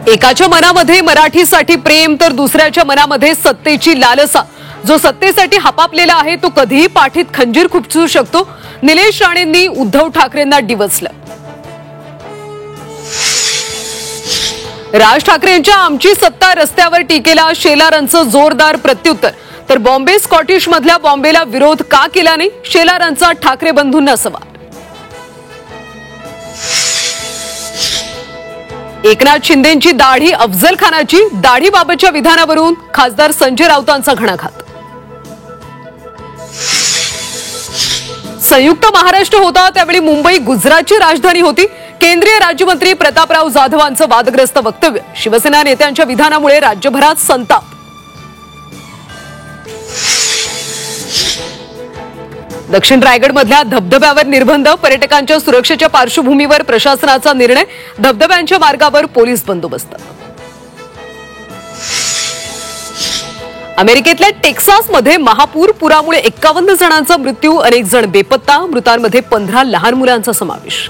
एकाच्या मनामध्ये मराठीसाठी प्रेम तर दुसऱ्याच्या मनामध्ये सत्तेची लालसा। जो सत्तेसाठी हपापलेला आहे तो कधीही पाठीत खंजीर खुपसू शकतो। निलेश राणेंनी उद्धव ठाकरेंना डिवचलं। राज ठाकरेंच्या आमची सत्ता रस्त्यावर टीकेला शेलारांचं जोरदार प्रत्युत्तर। तर बॉम्बे स्कॉटिश मधल्या बॉम्बेला विरोध का केला नाही, शेलारांचा ठाकरे बंधूंना सवाल। एकनाथ शिंदेंची दाढी अफजल खानाची, दाढीबाबतच्या विधानावरून खासदार संजय राऊतांचा घणाघात। संयुक्त महाराष्ट्र होता त्यावेळी मुंबई गुजरातची राजधानी होती। केंद्रीय राज्यमंत्री प्रतापराव जाधवांचं वादग्रस्त वक्तव्य, शिवसेना नेत्यांच्या विधानामुळे राज्यभरात संताप। दक्षिण रायगडमधल्या धबधब्यावर निर्बंध, पर्यटकांच्या सुरक्षेच्या पार्श्वभूमीवर प्रशासनाचा निर्णय, धबधब्यांच्या मार्गावर पोलीस बंदोबस्त। अमेरिकेतल्या टेक्सासमध्ये महापूर, पुरामुळे 51 जणांचा मृत्यू, अनेक जण बेपत्ता, मृतांमध्ये 15 लहान मुलांचा समावेश।